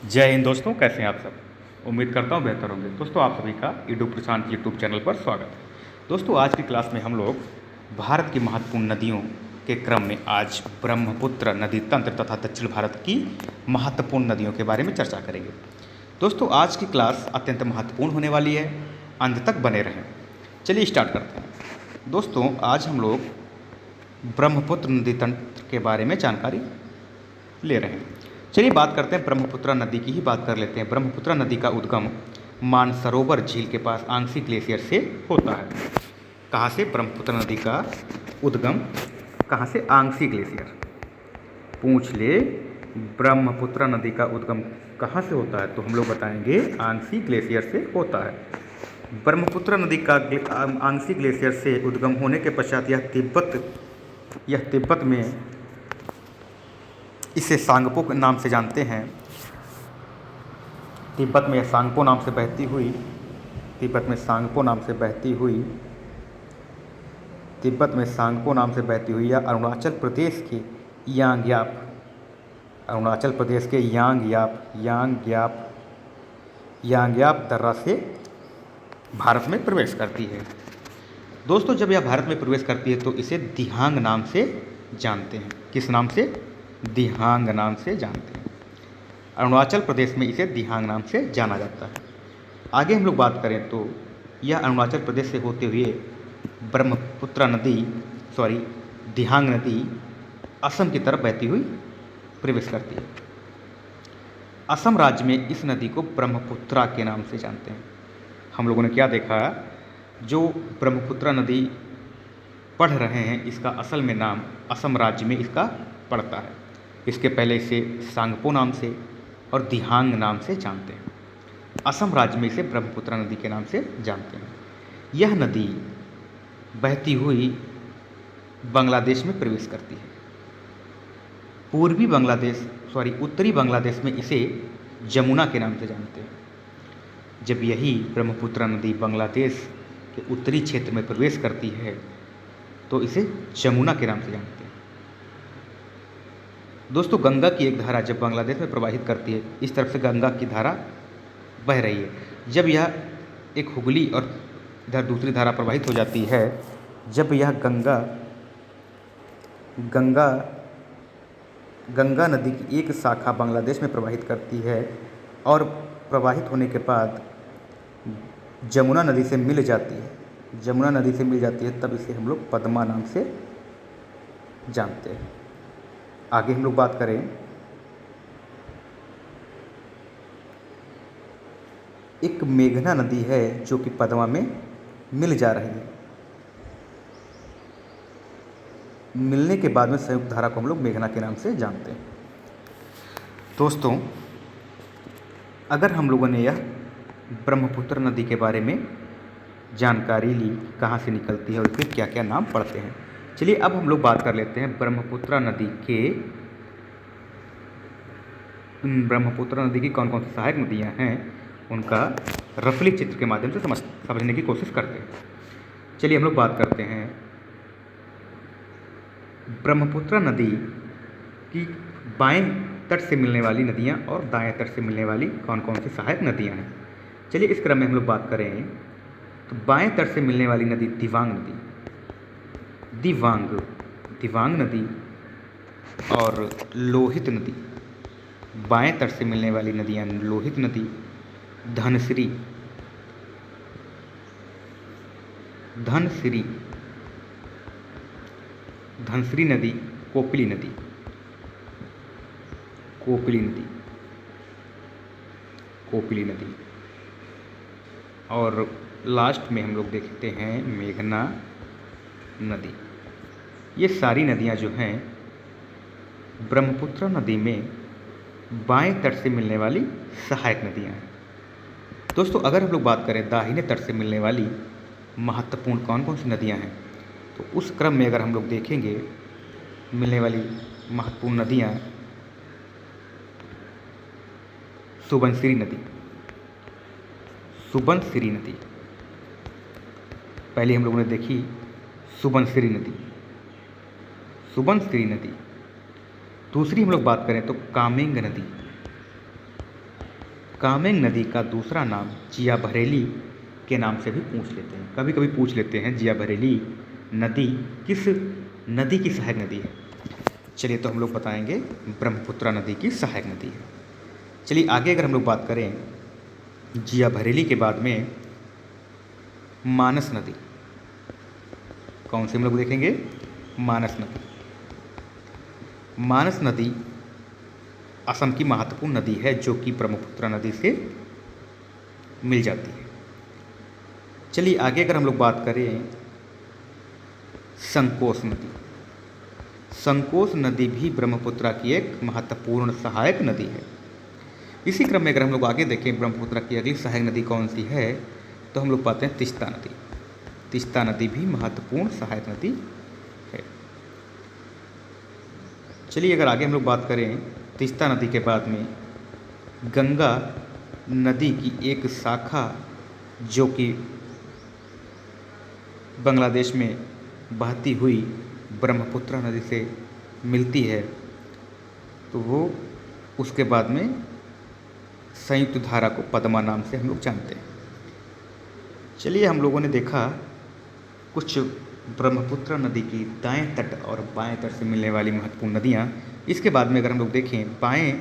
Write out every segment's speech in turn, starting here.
जय हिंद दोस्तों, कैसे हैं आप सब। उम्मीद करता हूँ बेहतर होंगे। दोस्तों, आप सभी का ईडू प्रशांत यूट्यूब चैनल पर स्वागत है। दोस्तों, आज की क्लास में हम लोग भारत की महत्वपूर्ण नदियों के क्रम में आज ब्रह्मपुत्र नदी तंत्र तथा दक्षिण भारत की महत्वपूर्ण नदियों के बारे में चर्चा करेंगे। दोस्तों, आज की क्लास अत्यंत महत्वपूर्ण होने वाली है, अंत तक बने रहें। चलिए स्टार्ट करते हैं। दोस्तों, आज हम लोग ब्रह्मपुत्र नदी तंत्र के बारे में जानकारी ले रहे हैं। चलिए बात करते हैं, ब्रह्मपुत्र नदी की ही बात कर लेते हैं। ब्रह्मपुत्र नदी का उद्गम मानसरोवर झील के पास आंगसी ग्लेशियर से होता है। कहाँ से ब्रह्मपुत्र नदी का उद्गम, कहाँ से? आंगसी ग्लेशियर। पूछ ले ब्रह्मपुत्र नदी का उद्गम कहाँ से होता है, तो हम लोग बताएंगे आंगसी ग्लेशियर से होता है। ब्रह्मपुत्र नदी का आंगसी ग्लेशियर से उद्गम होने के पश्चात यह तिब्बत में इसे सांगपो के नाम से जानते हैं। तिब्बत में सांगपो नाम से बहती हुई तिब्बत में सांगपो नाम से बहती हुई तिब्बत में सांगपो नाम से बहती हुई या अरुणाचल प्रदेश के यांगयाप दर्रा से भारत में प्रवेश करती है। दोस्तों, जब यह भारत में प्रवेश करती है तो इसे दिहांग नाम से जानते हैं। किस नाम से? दिहांग नाम से जानते हैं। अरुणाचल प्रदेश में इसे दिहांग नाम से जाना जाता है। आगे हम लोग बात करें तो यह अरुणाचल प्रदेश से होते हुए दिहांग नदी असम की तरफ बहती हुई प्रवेश करती है। असम राज्य में इस नदी को ब्रह्मपुत्रा के नाम से जानते हैं। हम लोगों ने क्या देखा, जो ब्रह्मपुत्रा नदी पढ़ रहे हैं इसका असल में नाम असम राज्य में इसका पड़ता है। इसके पहले इसे सांगपो नाम से और दिहांग नाम से जानते हैं। असम राज्य में इसे ब्रह्मपुत्रा नदी के नाम से जानते हैं। यह नदी बहती हुई बांग्लादेश में प्रवेश करती है। उत्तरी बांग्लादेश में इसे जमुना के नाम से जानते हैं। जब यही ब्रह्मपुत्रा नदी बांग्लादेश के उत्तरी क्षेत्र में प्रवेश करती है तो इसे जमुना के नाम से जानते हैं। दोस्तों, गंगा की एक धारा जब बांग्लादेश में प्रवाहित करती है, इस तरफ से गंगा की धारा बह रही है। जब यह एक हुगली और इधर दूसरी धारा प्रवाहित हो जाती है, जब यह गंगा नदी की एक शाखा बांग्लादेश में प्रवाहित करती है और प्रवाहित होने के बाद जमुना नदी से मिल जाती है, तब इसे हम लोग पद्मा नाम से जानते हैं। आगे हम लोग बात करें, एक मेघना नदी है जो कि पद्मा में मिल जा रही है। मिलने के बाद में संयुक्त धारा को हम लोग मेघना के नाम से जानते हैं। दोस्तों, अगर हम लोगों ने यह ब्रह्मपुत्र नदी के बारे में जानकारी ली, कहाँ से निकलती है और फिर क्या क्या नाम पड़ते हैं, चलिए अब हम लोग बात कर लेते हैं ब्रह्मपुत्र नदी की कौन कौन सी सहायक नदियाँ हैं, उनका रफली चित्र के माध्यम से समझने की कोशिश करते हैं। चलिए हम लोग बात करते हैं ब्रह्मपुत्र नदी की बाएं तट से मिलने वाली नदियाँ और दाएं तट से मिलने वाली कौन कौन सी सहायक नदियाँ हैं। चलिए इस क्रम में हम लोग बात करें तो बाएं तट से मिलने वाली नदी दिवांग नदी और लोहित नदी। बाएं तट से मिलने वाली नदियाँ लोहित नदी, धनसिरी नदी, कोपिली नदी और लास्ट में हम लोग देखते हैं मेघना नदी। ये सारी नदियाँ जो हैं ब्रह्मपुत्र नदी में बाएं तट से मिलने वाली सहायक नदियाँ हैं। दोस्तों, अगर हम लोग बात करें दाहिने तट से मिलने वाली महत्वपूर्ण कौन कौन सी नदियाँ हैं, तो उस क्रम में अगर हम लोग देखेंगे मिलने वाली महत्वपूर्ण नदियाँ, सुबनसिरी नदी पहले हम लोगों ने देखी। सुबनसिरी नदी दूसरी हम लोग बात करें तो कामेंग नदी, कामेंग नदी का दूसरा नाम जिया बरेली के नाम से भी पूछ लेते हैं, कभी कभी पूछ लेते हैं जिया बरेली नदी किस नदी की सहायक नदी है। चलिए तो हम लोग बताएंगे ब्रह्मपुत्रा नदी की सहायक नदी है। चलिए आगे अगर हम लोग बात करें जिया बरेली के बाद में मानस नदी, कौन सी हम लोग देखेंगे, मानस नदी। मानस नदी असम की महत्वपूर्ण नदी है जो कि ब्रह्मपुत्रा नदी से मिल जाती है। चलिए आगे अगर हम लोग बात करें संकोश नदी, संकोश नदी भी ब्रह्मपुत्रा की एक महत्वपूर्ण सहायक नदी है। इसी क्रम में अगर हम लोग आगे देखें ब्रह्मपुत्रा की अगली सहायक नदी कौन सी है, तो हम लोग पाते हैं तीस्ता नदी। तीस्ता नदी भी महत्वपूर्ण सहायक नदी है। चलिए अगर आगे हम लोग बात करें तीस्ता नदी के बाद में गंगा नदी की एक शाखा जो कि बांग्लादेश में बहती हुई ब्रह्मपुत्रा नदी से मिलती है, तो वो उसके बाद में संयुक्त धारा को पद्मा नाम से हम लोग जानते हैं। चलिए हम लोगों ने देखा कुछ ब्रह्मपुत्रा नदी की दाएं तट और बाएं तट से मिलने वाली महत्वपूर्ण नदियाँ। इसके बाद में अगर हम लोग देखें बाएं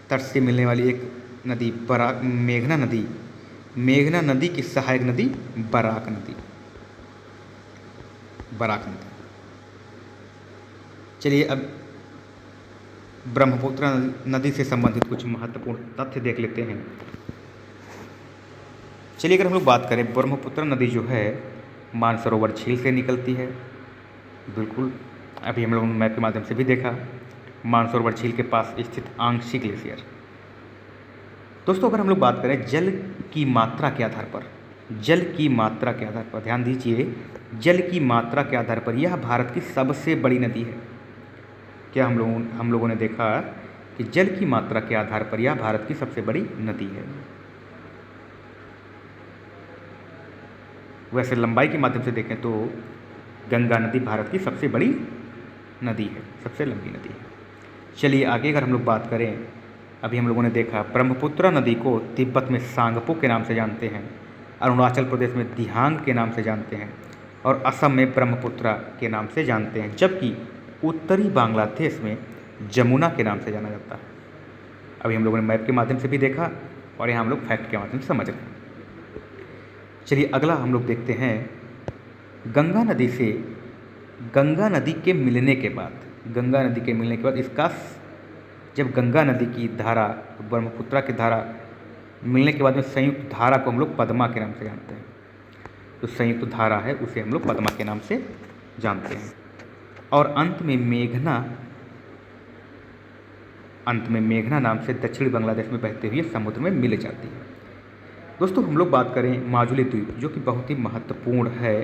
तट से मिलने वाली एक नदी मेघना नदी, मेघना नदी की सहायक नदी बराक नदी, बराक नदी। चलिए अब ब्रह्मपुत्रा नदी से संबंधित कुछ महत्वपूर्ण तथ्य देख लेते हैं। चलिए अगर हम लोग बात करें ब्रह्मपुत्रा नदी जो है मानसरोवर झील से निकलती है, बिल्कुल अभी हम लोगों ने मैप के माध्यम से भी देखा, मानसरोवर झील के पास स्थित आंगशी ग्लेशियर। दोस्तों अगर हम लोग बात करें जल की मात्रा के आधार पर, जल की मात्रा के आधार पर ध्यान दीजिए, जल की मात्रा के आधार पर यह भारत की सबसे बड़ी नदी है। क्या हम लोगों ने देखा कि जल की मात्रा के आधार पर यह भारत की सबसे बड़ी नदी है। वैसे लंबाई के माध्यम से देखें तो गंगा नदी भारत की सबसे बड़ी नदी है, सबसे लंबी नदी है। चलिए आगे अगर हम लोग बात करें, अभी हम लोगों ने देखा ब्रह्मपुत्रा नदी को तिब्बत में सांगपो के नाम से जानते हैं, अरुणाचल प्रदेश में दिहांग के नाम से जानते हैं और असम में ब्रह्मपुत्रा के नाम से जानते हैं, जबकि उत्तरी बांग्लादेश में जमुना के नाम से जाना जाता है। अभी हम लोगों ने मैप के माध्यम से भी देखा और यहाँ हम लोग फैक्ट के माध्यम से समझ रहे हैं। चलिए अगला हम लोग देखते हैं गंगा नदी से, गंगा नदी के मिलने के बाद, गंगा नदी के मिलने के बाद इसका जब गंगा नदी की धारा ब्रह्मपुत्रा की धारा मिलने के बाद में संयुक्त धारा को हम लोग पद्मा के नाम से जानते हैं। तो संयुक्त धारा है उसे हम लोग पद्मा के नाम से जानते हैं। और अंत में मेघना नाम से दक्षिणी बांग्लादेश में बहते हुए समुद्र में मिल जाती है। दोस्तों हम लोग बात करें माजुली द्वीप, जो कि बहुत ही महत्वपूर्ण है,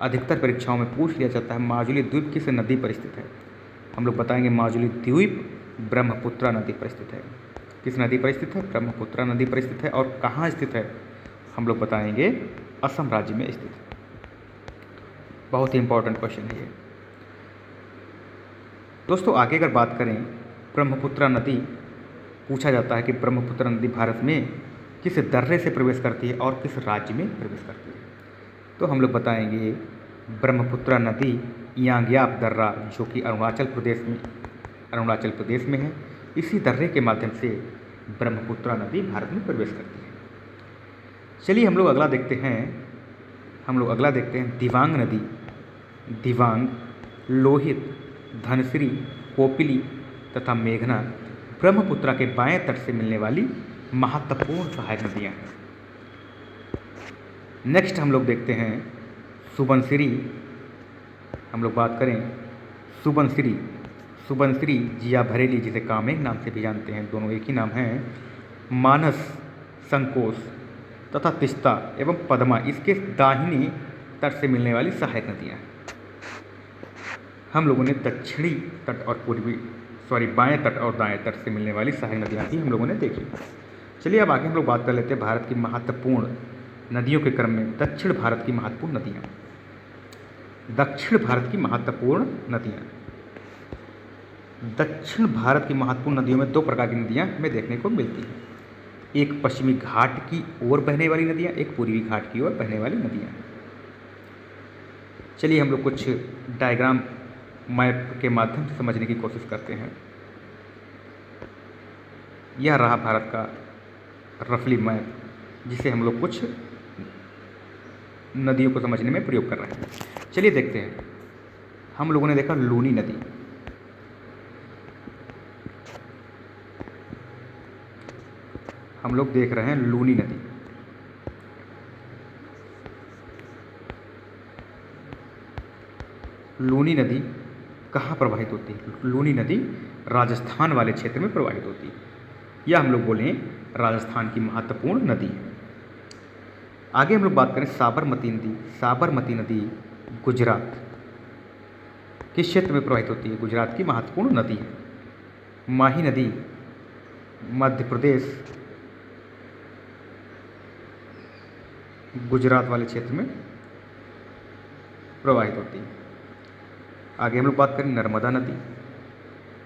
अधिकतर परीक्षाओं में पूछ लिया जाता है माजुली द्वीप किस नदी पर स्थित है। हम लोग बताएंगे माजुली द्वीप ब्रह्मपुत्रा नदी पर स्थित है। किस नदी पर स्थित है? ब्रह्मपुत्रा नदी पर स्थित है। और कहाँ स्थित है? हम लोग बताएंगे असम राज्य में स्थित है। बहुत ही इंपॉर्टेंट क्वेश्चन है ये। दोस्तों आगे अगर बात करें ब्रह्मपुत्रा नदी, पूछा जाता है कि ब्रह्मपुत्रा नदी भारत में किस दर्रे से प्रवेश करती है और किस राज्य में प्रवेश करती है। तो हम लोग बताएंगे ब्रह्मपुत्रा नदी यांग्याप दर्रा, जो कि अरुणाचल प्रदेश में है, इसी दर्रे के माध्यम से ब्रह्मपुत्रा नदी भारत में प्रवेश करती है। चलिए हम लोग अगला देखते हैं दिबांग नदी। दिबांग, लोहित, धनसिरी, कोपिली तथा मेघना ब्रह्मपुत्रा के बाएं तट से मिलने वाली महत्वपूर्ण सहायक नदियाँ हैं। नेक्स्ट हम लोग देखते हैं सुबनसिरी। हम लोग बात करें सुबनसिरी जिया बरेली, जिसे कामेंग नाम से भी जानते हैं, दोनों एक ही नाम हैं, मानस, संकोश तथा तीस्ता एवं पद्मा इसके दाहिने तट से मिलने वाली सहायक नदियाँ हैं। हम लोगों ने दक्षिणी तट और बाएं तट और दाएं तट से मिलने वाली सहायक नदियाँ ही हम लोगों ने देखी। चलिए अब आगे हम लोग बात कर लेते हैं भारत की महत्वपूर्ण नदियों के क्रम में दक्षिण भारत की महत्वपूर्ण नदियाँ। दक्षिण भारत की महत्वपूर्ण नदियों में दो प्रकार की नदियाँ हमें देखने को मिलती हैं। एक पश्चिमी घाट की ओर बहने वाली नदियाँ, एक पूर्वी घाट की ओर बहने वाली नदियाँ। चलिए हम लोग कुछ डायग्राम मैप के माध्यम से समझने की कोशिश करते हैं। यह रहा भारत का रफली मैप, जिसे हम लोग कुछ नदियों को समझने में प्रयोग कर रहे हैं। चलिए देखते हैं। हम लोगों ने देखा लूनी नदी, हम लोग देख रहे हैं लूनी नदी। लूनी नदी कहाँ प्रवाहित होती है? लूनी नदी राजस्थान वाले क्षेत्र में प्रवाहित होती है, या हम लोग बोलें राजस्थान की महत्वपूर्ण नदी है। आगे हम लोग बात करें साबरमती नदी। साबरमती नदी गुजरात किस क्षेत्र में प्रवाहित होती है? गुजरात की महत्वपूर्ण नदी है। माही नदी मध्य प्रदेश गुजरात वाले क्षेत्र में प्रवाहित होती है। आगे हम लोग बात करें नर्मदा नदी।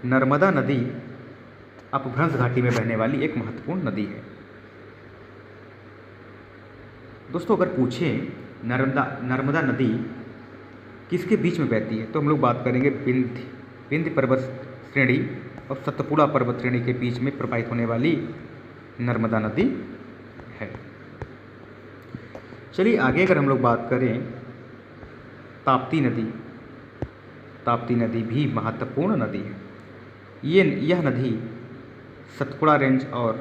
नर्मदा नदी अपभ्रंश घाटी में बहने वाली एक महत्वपूर्ण नदी है। दोस्तों अगर पूछें नर्मदा नदी किसके बीच में बहती है, तो हम लोग बात करेंगे विंध्य पर्वत श्रेणी और सतपुड़ा पर्वत श्रेणी के बीच में प्रवाहित होने वाली नर्मदा नदी है। चलिए आगे अगर हम लोग बात करें ताप्ती नदी। ताप्ती नदी भी महत्वपूर्ण नदी है। यह नदी सतपुड़ा रेंज और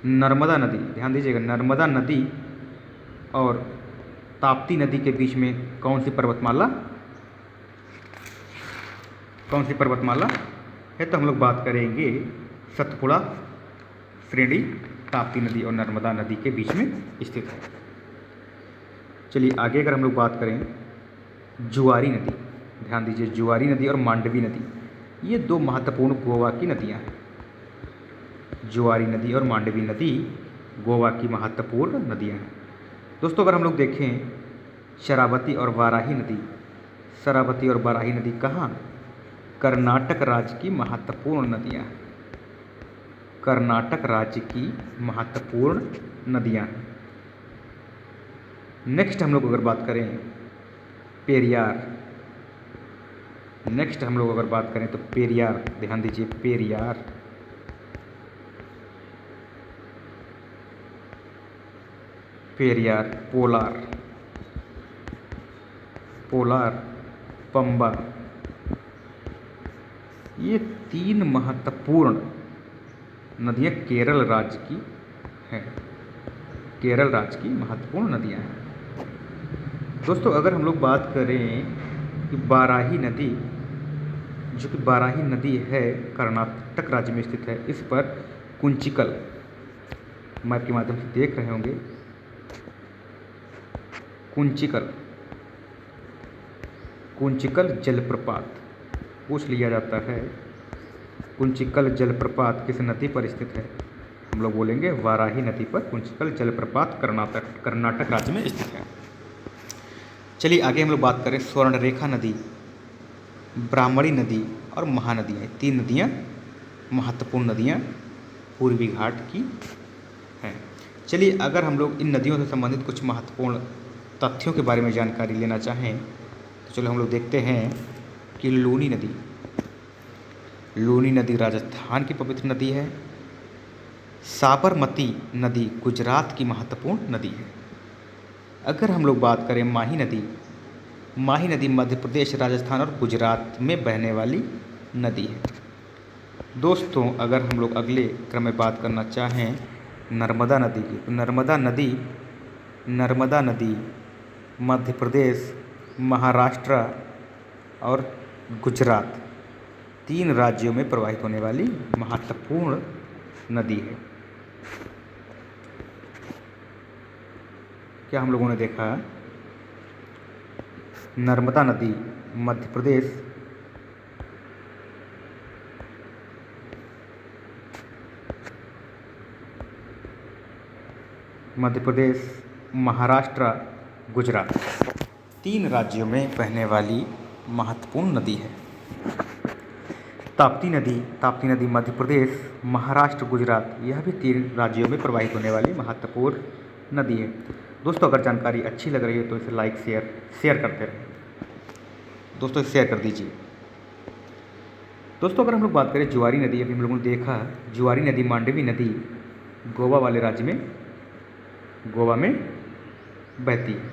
नर्मदा नदी, ध्यान दीजिएगा, नर्मदा नदी और ताप्ती नदी के बीच में कौन सी पर्वतमाला है? तो हम लोग बात करेंगे सतपुड़ा श्रेणी ताप्ती नदी और नर्मदा नदी के बीच में स्थित है। चलिए आगे अगर हम लोग बात करें जुआरी नदी, ध्यान दीजिए, जुआरी नदी और मांडवी नदी, ये दो महत्वपूर्ण गोवा की नदियाँ हैं। जुआरी नदी और मांडवी नदी गोवा की महत्वपूर्ण नदियाँ हैं। दोस्तों अगर हम लोग देखें शरावती और वाराही नदी, शरावती और वाराही नदी कहाँ? कर्नाटक राज्य की महत्वपूर्ण नदियाँ हैं। कर्नाटक राज्य की महत्वपूर्ण नदियाँ हैं। नेक्स्ट हम लोग अगर बात करें पेरियार, तो पेरियार, ध्यान दीजिए, पेरियार, पोलार, पंबा, ये तीन महत्वपूर्ण नदियाँ केरल राज्य की हैं। केरल राज्य की महत्वपूर्ण नदियाँ हैं। दोस्तों अगर हम लोग बात करें कि बाराही नदी, जो कि बाराही नदी है कर्नाटक राज्य में स्थित है, इस पर कुंचिकल, मैप के माध्यम से देख रहे होंगे, कुंचिकल जलप्रपात पूछ लिया जाता है। कुंचिकल जलप्रपात किस नदी पर स्थित है? हम लोग बोलेंगे वाराही नदी पर कुंचिकल जलप्रपात कर्नाटक राज्य में स्थित है। चलिए आगे हम लोग बात करें स्वर्णरेखा नदी, ब्राह्मणी नदी और महानदियाँ। तीन नदियाँ महत्वपूर्ण नदियाँ पूर्वी घाट की हैं। चलिए अगर हम लोग इन नदियों से संबंधित कुछ महत्वपूर्ण तथ्यों के बारे में जानकारी लेना चाहें, तो चलो हम लोग देखते हैं कि लूनी नदी राजस्थान की पवित्र नदी है। साबरमती नदी गुजरात की महत्वपूर्ण नदी है। अगर हम लोग बात करें माही नदी मध्य प्रदेश, राजस्थान और गुजरात में बहने वाली नदी है। दोस्तों अगर हम लोग अगले क्रम में बात करना चाहें नर्मदा नदी की, तो नर्मदा नदी मध्य प्रदेश, महाराष्ट्र और गुजरात, तीन राज्यों में प्रवाहित होने वाली महत्वपूर्ण नदी है। क्या हम लोगों ने देखा नर्मदा नदी मध्य प्रदेश, महाराष्ट्र, गुजरात, तीन राज्यों में बहने वाली महत्वपूर्ण नदी है। ताप्ती नदी मध्य प्रदेश, महाराष्ट्र, गुजरात, यह भी 3 राज्यों में प्रवाहित होने वाली महत्वपूर्ण नदी है। दोस्तों अगर जानकारी अच्छी लग रही है तो इसे लाइक शेयर करते रहें। दोस्तों शेयर कर दीजिए। दोस्तों अगर हम लोग बात करें जुआरी नदी, अभी हम लोगों ने देखा जुआरी नदी, मांडवी नदी गोवा वाले राज्य में, गोवा में बहती है।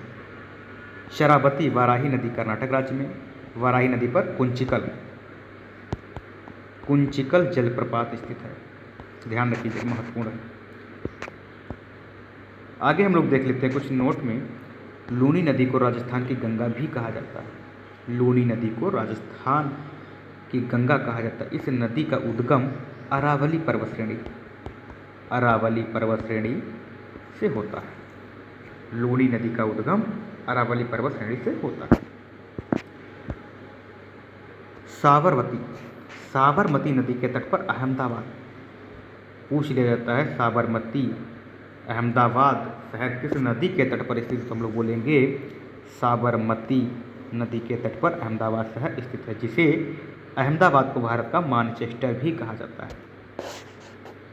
शरावती वाराही नदी कर्नाटक राज्य में, वाराही नदी पर कुंचिकल जलप्रपात स्थित है। ध्यान रखिए, महत्वपूर्ण है। आगे हम लोग देख लेते हैं कुछ नोट में। लूनी नदी को राजस्थान की गंगा भी कहा जाता है। लूनी नदी को राजस्थान की गंगा कहा जाता है। इस नदी का उद्गम अरावली पर्वत श्रेणी से होता है। लूनी नदी का उद्गम अरावली पर्वत श्रेणी से होता है। साबरमती नदी के तट पर अहमदाबाद, पूछ लिया जाता है साबरमती अहमदाबाद शहर किस नदी के तट पर स्थित, तो हम लोग बोलेंगे साबरमती नदी के तट पर अहमदाबाद शहर स्थित है, जिसे अहमदाबाद को भारत का मानचेस्टर भी कहा जाता है।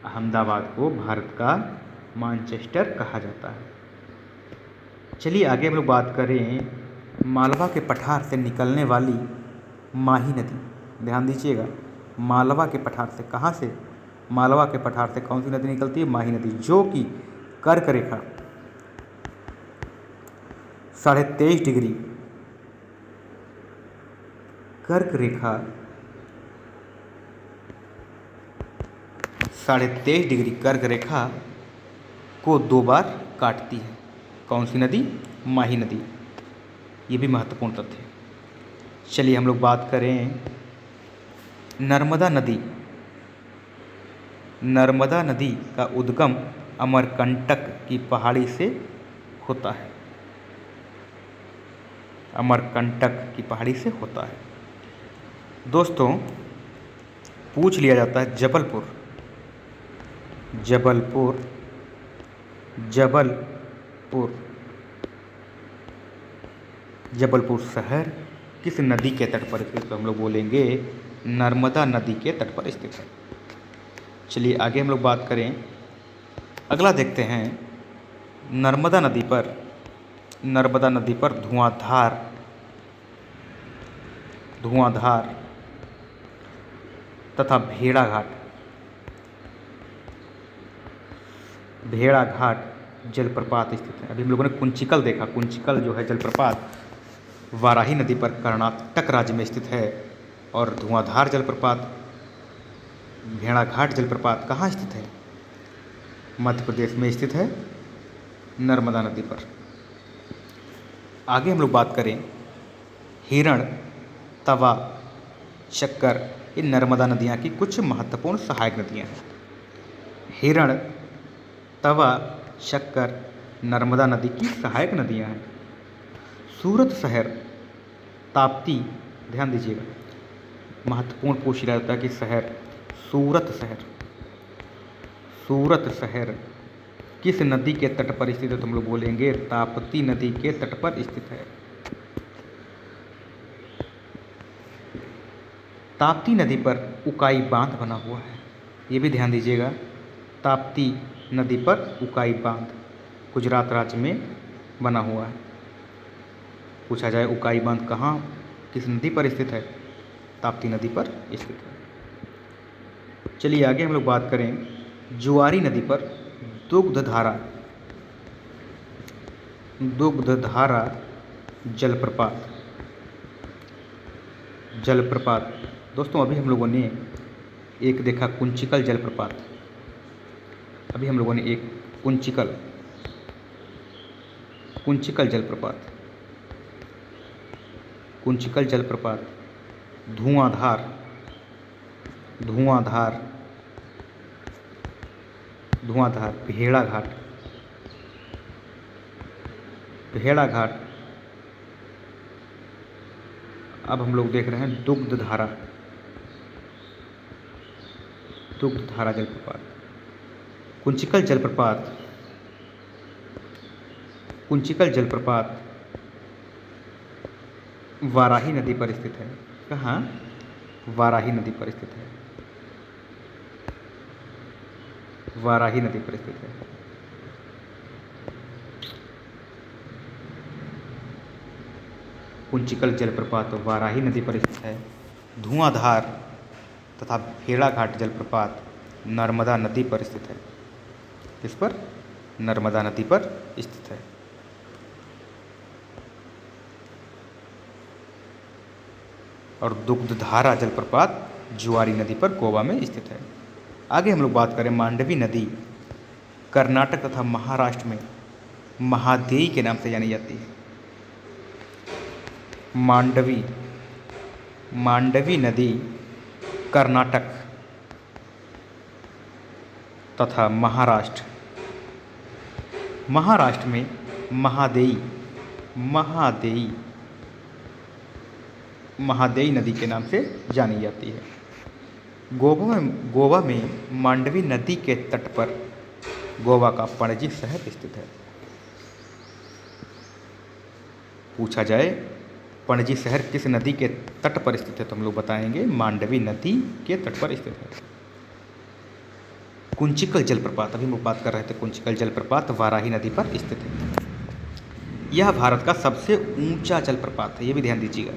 अहमदाबाद को भारत का मानचेस्टर कहा जाता है। चलिए आगे हम लोग बात करें मालवा के पठार से निकलने वाली माही नदी। ध्यान दीजिएगा, मालवा के पठार से, कहाँ से? मालवा के पठार से कौन सी नदी निकलती है? माही नदी, जो कि कर्क रेखा 23.5 डिग्री, कर्क रेखा 23.5 डिग्री कर्क रेखा को 2 बार काटती है। कौन सी नदी? माही नदी। ये भी महत्वपूर्ण तथ्य है। चलिए हम लोग बात करें नर्मदा नदी। नर्मदा नदी का उद्गम अमरकंटक की पहाड़ी से होता है। अमरकंटक की पहाड़ी से होता है। दोस्तों पूछ लिया जाता है जबलपुर शहर किस नदी के तट पर स्थित, तो हम लोग बोलेंगे नर्मदा नदी के तट पर स्थित है। चलिए आगे हम लोग बात करें, अगला देखते हैं नर्मदा नदी पर धुआंधार तथा भेड़ाघाट जलप्रपात स्थित है। अभी हम लोगों ने कुंचिकल देखा, कुंचिकल जो है जलप्रपात वाराही नदी पर कर्नाटक राज्य में स्थित है, और धुआंधार जलप्रपात, भेड़ाघाट जलप्रपात कहाँ स्थित है? मध्य प्रदेश में स्थित है, नर्मदा नदी पर। आगे हम लोग बात करें हिरण, तवा, शक्कर, ये नर्मदा नदियाँ की कुछ महत्वपूर्ण सहायक नदियाँ हैं। हिरण, तवा, शक्कर नर्मदा नदी की सहायक नदियाँ हैं। सूरत शहर, ताप्ती, ध्यान दीजिएगा, महत्वपूर्ण पूछ लिया जाता है कि शहर, सूरत शहर किस नदी के तट पर स्थित है, तो हम लोग बोलेंगे ताप्ती नदी के तट पर स्थित है। ताप्ती नदी पर उकाई बांध बना हुआ है। ये भी ध्यान दीजिएगा, ताप्ती नदी पर उकाई बांध गुजरात राज्य में बना हुआ है। पूछा जाए उकाई बांध कहाँ, किस नदी पर स्थित है? ताप्ती नदी पर स्थित है। चलिए आगे हम लोग बात करें जुआरी नदी पर दुग्धधारा जलप्रपात। दोस्तों अभी हम लोगों ने एक देखा कुंचिकल जलप्रपात, अभी हम लोगों ने एक कुंचिकल जलप्रपात, धुआंधार, भेड़ाघाट। अब हम लोग देख रहे हैं दुग्धधारा जलप्रपात। कुंचिकल जलप्रपात वाराही नदी पर स्थित है। कहाँ? वाराही नदी पर स्थित है। वाराही नदी पर स्थित है। कुंचिकल जलप्रपात वाराही नदी पर स्थित है। धुआंधार तथा भेड़ाघाट जलप्रपात नर्मदा नदी पर स्थित है। किस पर? नर्मदा नदी पर स्थित है। और दुग्धधारा जलप्रपात जुआरी नदी पर गोवा में स्थित है। आगे हम लोग बात करें, मांडवी नदी कर्नाटक तथा महाराष्ट्र में महादेई के नाम से जानी जाती है। मांडवी नदी कर्नाटक तथा महाराष्ट्र में महादेई नदी के नाम से जानी जाती है। गोवा में मांडवी नदी के तट पर गोवा का पणजी शहर स्थित है। पूछा जाए पणजी शहर किस नदी के तट पर स्थित है, तो हम लोग बताएंगे मांडवी नदी के तट पर स्थित है। कुंचिकल जलप्रपात, अभी हम बात कर रहे थे, कुंचिकल जलप्रपात वाराही नदी पर स्थित है। यह भारत का सबसे ऊंचा जलप्रपात है, यह भी ध्यान दीजिएगा,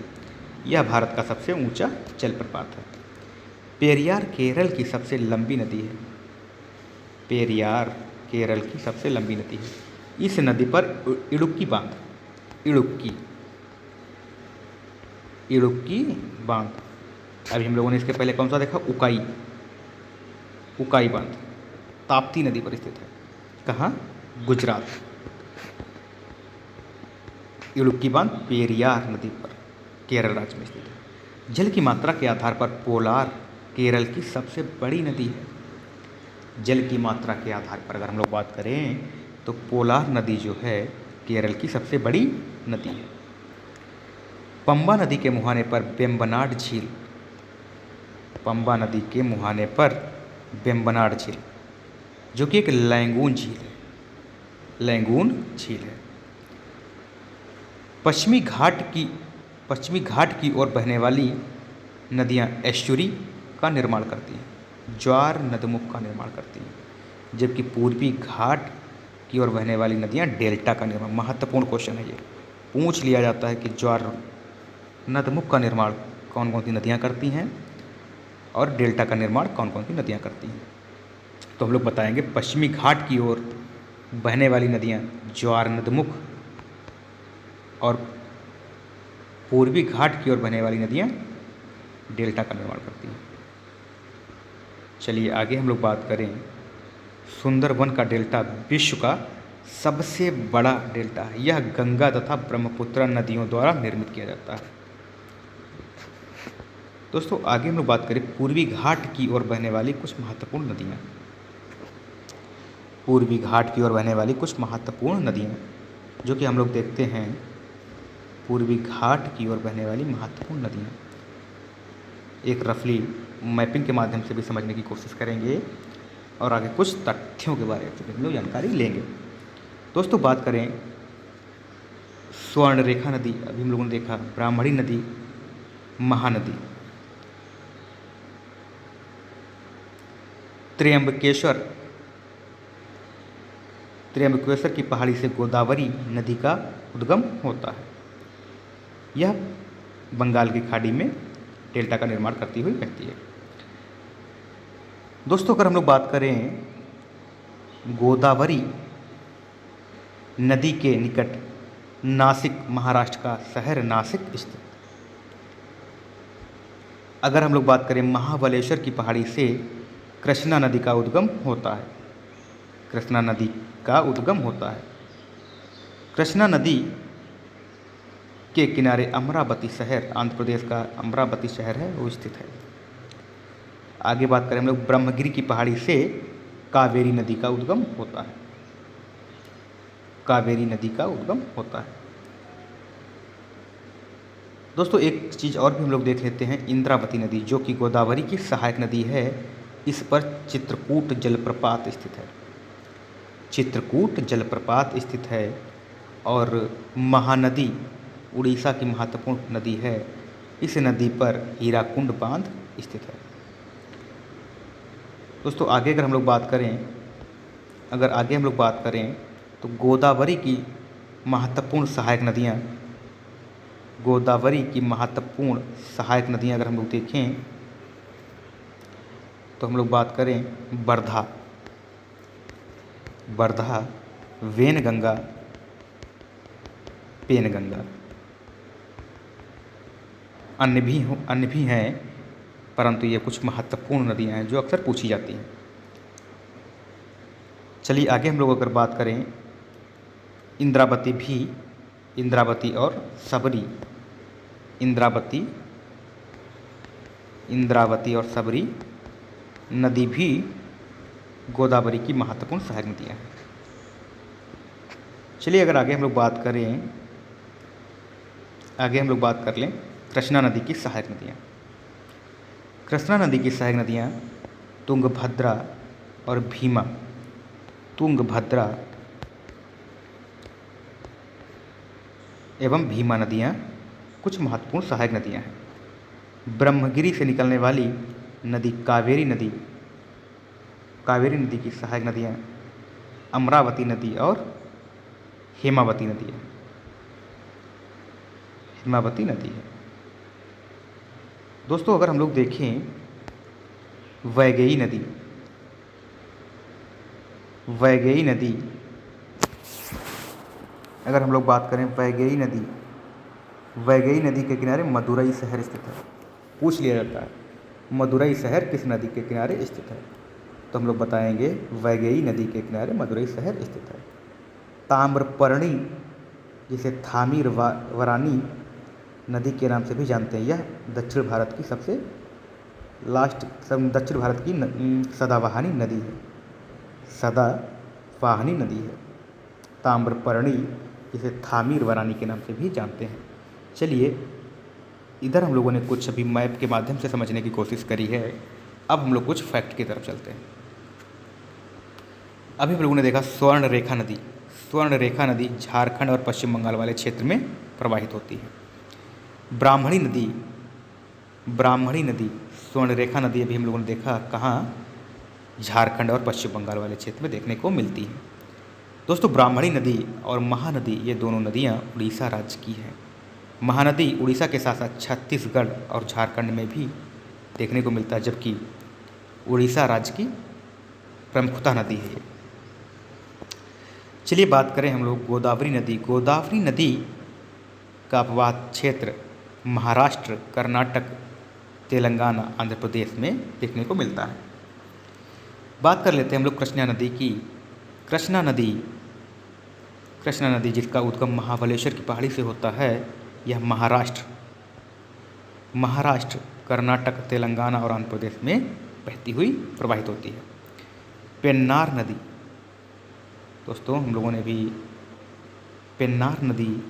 यह भारत का सबसे ऊंचा जलप्रपात है। पेरियार केरल की सबसे लंबी नदी है। पेरियार केरल की सबसे लंबी नदी है। इस नदी पर इडुक्की बांध, अभी हम लोगों ने इसके पहले कौन सा देखा, उकाई बांध ताप्ती नदी पर स्थित है। कहाँ? गुजरात। इडुक्की बांध पेरियार नदी पर केरल राज्य में स्थित है। जल की मात्रा के आधार पर पोलार केरल की सबसे बड़ी नदी है। जल की मात्रा के आधार पर अगर हम लोग बात करें तो पोलार नदी जो है केरल की सबसे बड़ी नदी है। पंबा नदी के मुहाने पर वेम्बनाड झील, पंबा नदी के मुहाने पर वेम्बनाड झील जो कि एक लैंगून झील है। पश्चिमी घाट की ओर बहने वाली नदियां एस्चुरी का निर्माण करती हैं, ज्वार नदमुख का निर्माण करती हैं, जबकि पूर्वी घाट की ओर बहने वाली नदियां डेल्टा का निर्माण। महत्वपूर्ण क्वेश्चन है ये, पूछ लिया जाता है कि ज्वार नदमुख का निर्माण कौन कौन सी नदियां करती हैं और डेल्टा का निर्माण कौन कौन सी नदियां करती हैं। तो हम लोग बताएंगे पश्चिमी घाट की ओर बहने वाली नदियां ज्वार नदमुख और पूर्वी घाट की ओर बहने वाली नदियां डेल्टा का निर्माण करती हैं। चलिए आगे हम लोग बात करें, सुंदरवन का डेल्टा विश्व का सबसे बड़ा डेल्टा है। यह गंगा तथा ब्रह्मपुत्र नदियों द्वारा निर्मित किया जाता है। दोस्तों आगे हम लोग बात करें पूर्वी घाट की ओर बहने वाली कुछ महत्वपूर्ण नदियाँ। पूर्वी घाट की ओर बहने वाली कुछ महत्वपूर्ण नदियाँ जो कि हम लोग देखते हैं, पूर्वी घाट की ओर बहने वाली महत्वपूर्ण नदियाँ एक रफली मैपिंग के माध्यम से भी समझने की कोशिश करेंगे और आगे कुछ तथ्यों के बारे में हम लोग जानकारी लेंगे। दोस्तों बात करें स्वर्णरेखा नदी, अभी हम लोगों ने देखा, ब्राह्मणी नदी, महानदी, त्र्यंबकेश्वर की पहाड़ी से गोदावरी नदी का उद्गम होता है। यह बंगाल की खाड़ी में डेल्टा का निर्माण करती हुई बहती है। दोस्तों अगर हम लोग बात करें गोदावरी नदी के निकट नासिक, महाराष्ट्र का शहर नासिक स्थित। अगर हम लोग बात करें महाबलेश्वर की पहाड़ी से कृष्णा नदी का उद्गम होता है। कृष्णा नदी का उद्गम होता है। कृष्णा नदी के किनारे अमरावती शहर, आंध्र प्रदेश का अमरावती शहर है, वो स्थित है। आगे बात करें हम लोग ब्रह्मगिरी की पहाड़ी से कावेरी नदी का उद्गम होता है। कावेरी नदी का उद्गम होता है। दोस्तों एक चीज़ और भी हम लोग देख लेते हैं, इंद्रावती नदी जो कि गोदावरी की सहायक नदी है, इस पर चित्रकूट जलप्रपात स्थित है। चित्रकूट जलप्रपात स्थित है। और महानदी उड़ीसा की महत्वपूर्ण नदी है, इस नदी पर हीराकुंड बांध स्थित है। दोस्तों आगे अगर हम लोग बात करें तो गोदावरी की महत्वपूर्ण सहायक नदियाँ अगर हम लोग देखें तो हम लोग बात करें वर्धा, वेनगंगा, पेनगंगा। अन्य भी हैं, परंतु ये कुछ महत्वपूर्ण नदियाँ हैं जो अक्सर पूछी जाती हैं। चलिए आगे हम लोग अगर बात करें इंद्रावती और सबरी। इंद्रावती और सबरी नदी भी गोदावरी की महत्वपूर्ण सहायक नदियाँ हैं। चलिए अगर आगे हम लोग बात कर लें कृष्णा नदी की सहायक नदियाँ। कृष्णा नदी की सहायक नदियाँ तुंगभद्रा और भीमा। तुंगभद्रा एवं भीमा नदियाँ कुछ महत्वपूर्ण सहायक नदियाँ हैं। ब्रह्मगिरी से निकलने वाली नदी कावेरी नदी की सहायक नदियाँ अमरावती नदी और हेमावती नदी है। दोस्तों अगर हम लोग देखें वैगई नदी अगर हम लोग बात करें वैगई नदी के किनारे मदुरई शहर स्थित है। पूछ लिया जाता है मदुरई शहर किस नदी के किनारे स्थित है, तो हम लोग बताएंगे वैगई नदी के किनारे मदुरई शहर स्थित है। ताम्रपर्णी जिसे थामीरवरानी नदी के नाम से भी जानते हैं, यह दक्षिण भारत की सदावाहिनी नदी है। ताम्रपर्णी जिसे थामीरवरानी के नाम से भी जानते हैं। चलिए इधर हम लोगों ने कुछ अभी मैप के माध्यम से समझने की कोशिश करी है। अब हम लोग कुछ फैक्ट की तरफ चलते हैं। अभी हम लोगों ने देखा स्वर्ण रेखा नदी झारखंड और पश्चिम बंगाल वाले क्षेत्र में प्रवाहित होती है। ब्राह्मणी नदी स्वर्ण रेखा नदी अभी हम लोगों ने देखा कहाँ, झारखंड और पश्चिम बंगाल वाले क्षेत्र में देखने को मिलती है। दोस्तों ब्राह्मणी नदी और महानदी ये दोनों नदियाँ उड़ीसा राज्य की हैं। महानदी उड़ीसा के साथ साथ छत्तीसगढ़ और झारखंड में भी देखने को मिलता है, जबकि उड़ीसा राज्य की प्रमुखता नदी है ये। चलिए बात करें हम लोग गोदावरी नदी का अपवाद क्षेत्र महाराष्ट्र, कर्नाटक, तेलंगाना, आंध्र प्रदेश में देखने को मिलता है। बात कर लेते हैं हम लोग कृष्णा नदी की। कृष्णा नदी जिसका उद्गम महाबलेश्वर की पहाड़ी से होता है, यह महाराष्ट्र, कर्नाटक, तेलंगाना और आंध्र प्रदेश में बहती हुई प्रवाहित होती है। पेन्नार नदी, दोस्तों हम लोगों ने भी पेन्नार नदी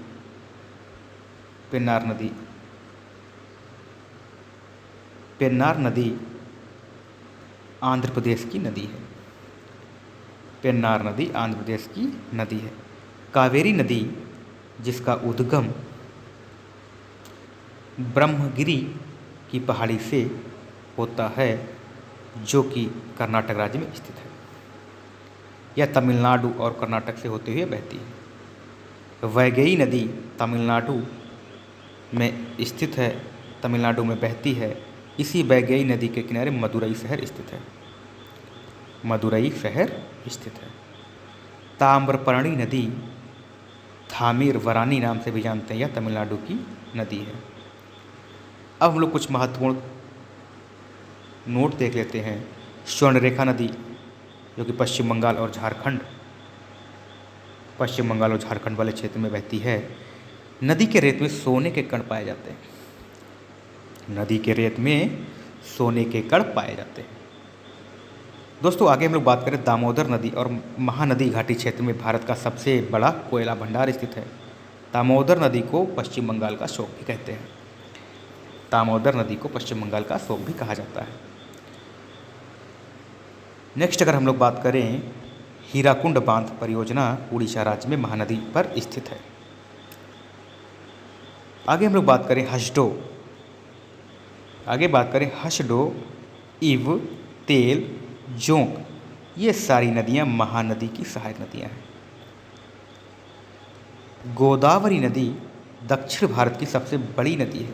आंध्र प्रदेश की नदी है। पेन्नार नदी आंध्र प्रदेश की नदी है। कावेरी नदी जिसका उद्गम ब्रह्मगिरी की पहाड़ी से होता है, जो कि कर्नाटक राज्य में स्थित है। यह तमिलनाडु और कर्नाटक से होते हुए बहती है। वैगई नदी तमिलनाडु में स्थित है, तमिलनाडु में बहती है। इसी वैगई नदी के किनारे मदुरई शहर स्थित है। ताम्रपर्णी नदी थामीरवरानी नाम से भी जानते हैं, यह तमिलनाडु की नदी है। अब हम लोग कुछ महत्वपूर्ण नोट देख लेते हैं। स्वर्ण रेखा नदी जो कि पश्चिम बंगाल और झारखंड वाले क्षेत्र में बहती है। नदी के रेत में सोने के कण पाए जाते हैं। दोस्तों आगे हम लोग बात करें दामोदर नदी और महानदी घाटी क्षेत्र में भारत का सबसे बड़ा कोयला भंडार स्थित है। दामोदर नदी को पश्चिम बंगाल का शोक भी कहते हैं। कहा जाता है। नेक्स्ट अगर हम लोग बात करें हीराकुंड बांध परियोजना उड़ीसा राज्य में महानदी पर स्थित है। आगे हम लोग बात करें आगे बात करें हसडो, इव, तेल, जोंक, ये सारी नदियाँ महानदी की सहायक नदियाँ हैं। गोदावरी नदी दक्षिण भारत की सबसे बड़ी नदी है।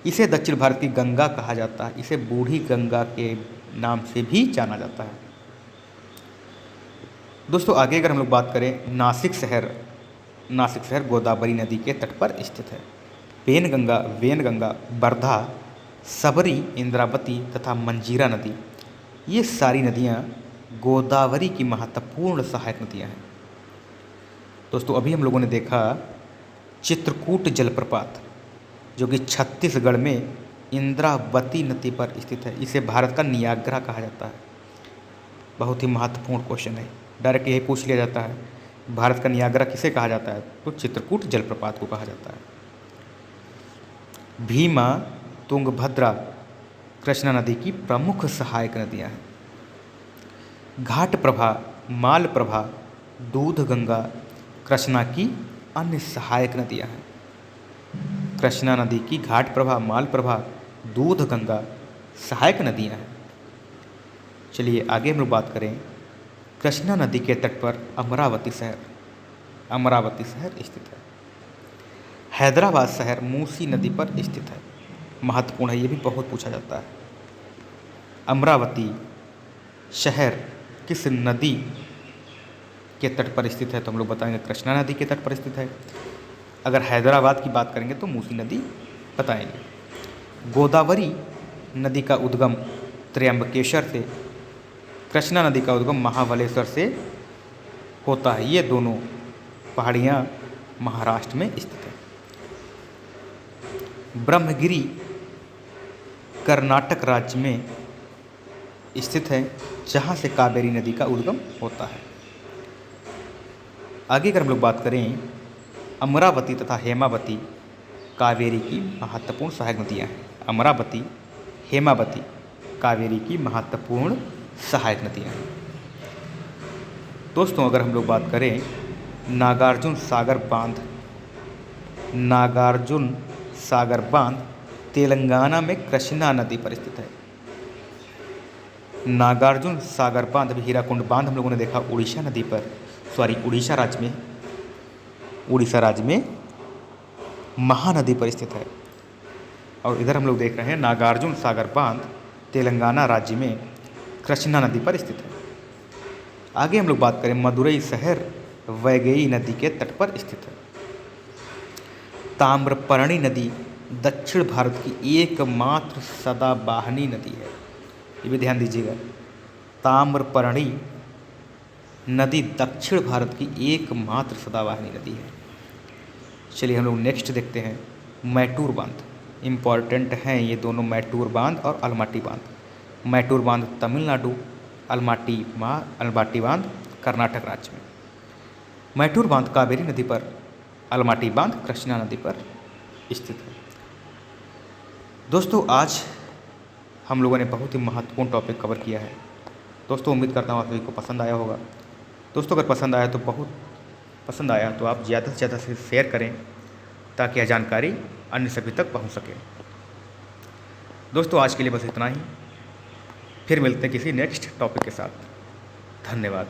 इसे दक्षिण भारत की गंगा कहा जाता है। इसे बूढ़ी गंगा के नाम से भी जाना जाता है। दोस्तों आगे अगर हम लोग बात करें नासिक शहर गोदावरी नदी के तट पर स्थित है। वेनगंगा, वर्धा, सबरी, इंद्रावती तथा मंजीरा नदी, ये सारी नदियाँ गोदावरी की महत्वपूर्ण सहायक नदियाँ हैं। दोस्तों अभी हम लोगों ने देखा चित्रकूट जलप्रपात, जो कि छत्तीसगढ़ में इंद्रावती नदी पर स्थित है। इसे भारत का नियाग्रा कहा जाता है। बहुत ही महत्वपूर्ण क्वेश्चन है, डायरेक्ट यही पूछ लिया जाता है, भारत का नियाग्रा किसे कहा जाता है? तो चित्रकूट जलप्रपात को कहा जाता है। भीमा, तुंगभद्रा, कृष्णा नदी की प्रमुख सहायक नदियाँ हैं। घाट प्रभा, माल प्रभा, दूध गंगा कृष्णा की अन्य सहायक नदियाँ हैं। कृष्णा नदी की घाट प्रभा, माल प्रभा, दूध गंगा सहायक नदियाँ हैं। चलिए आगे हम लोग बात करें कृष्णा नदी के तट पर अमरावती शहर स्थित है। हैदराबाद शहर मूसी नदी पर स्थित है। महत्वपूर्ण है, ये भी बहुत पूछा जाता है। अमरावती शहर किस नदी के तट पर स्थित है? तो हम लोग बताएंगे कृष्णा नदी के तट पर स्थित है। अगर हैदराबाद की बात करेंगे तो मूसी नदी बताएंगे। गोदावरी नदी का उद्गम त्र्यंबकेश्वर से, कृष्णा नदी का उद्गम महाबलेश्वर से होता है। ये दोनों पहाड़ियाँ महाराष्ट्र में स्थित है। ब्रह्मगिरी कर्नाटक राज्य में स्थित है, जहाँ से कावेरी नदी का उद्गम होता है। आगे अगर हम लोग बात करें अमरावती तथा हेमावती कावेरी की महत्वपूर्ण सहायक नदियाँ हैं। अमरावती, हेमावती कावेरी की महत्वपूर्ण सहायक नदियाँ हैं। दोस्तों अगर हम लोग बात करें नागार्जुन सागर बांध तेलंगाना में कृष्णा नदी पर स्थित है। नागार्जुन सागर बांध, अभी हीराकुंड बांध हम लोगों ने देखा उड़ीसा राज्य में महानदी पर स्थित है। और इधर हम लोग देख रहे हैं नागार्जुन सागर बांध तेलंगाना राज्य में कृष्णा नदी पर स्थित है। आगे हम लोग बात करें मदुरई शहर वैगई नदी के तट पर स्थित है। ताम्रपर्णी नदी दक्षिण भारत की एकमात्र सदाबहानी नदी है। ये भी ध्यान दीजिएगा, ताम्रपर्णी नदी दक्षिण भारत की एकमात्र सदाबहानी नदी है। चलिए हम लोग नेक्स्ट देखते हैं मैटूर बांध। इम्पॉर्टेंट हैं ये दोनों, मैटूर बांध और अलमाटी बांध। मैटूर बांध तमिलनाडु, अलमाटी बांध कर्नाटक राज्य में। मैटूर बांध कावेरी नदी पर, अलमाटी बांध कृष्णा नदी पर स्थित है। दोस्तों आज हम लोगों ने बहुत ही महत्वपूर्ण टॉपिक कवर किया है। दोस्तों उम्मीद करता हूँ आप सभी को पसंद आया होगा। दोस्तों अगर पसंद आया तो आप ज़्यादा से ज़्यादा से शेयर करें, ताकि यह जानकारी अन्य सभी तक पहुँच सके। दोस्तों आज के लिए बस इतना ही, फिर मिलते हैं किसी नेक्स्ट टॉपिक के साथ। धन्यवाद।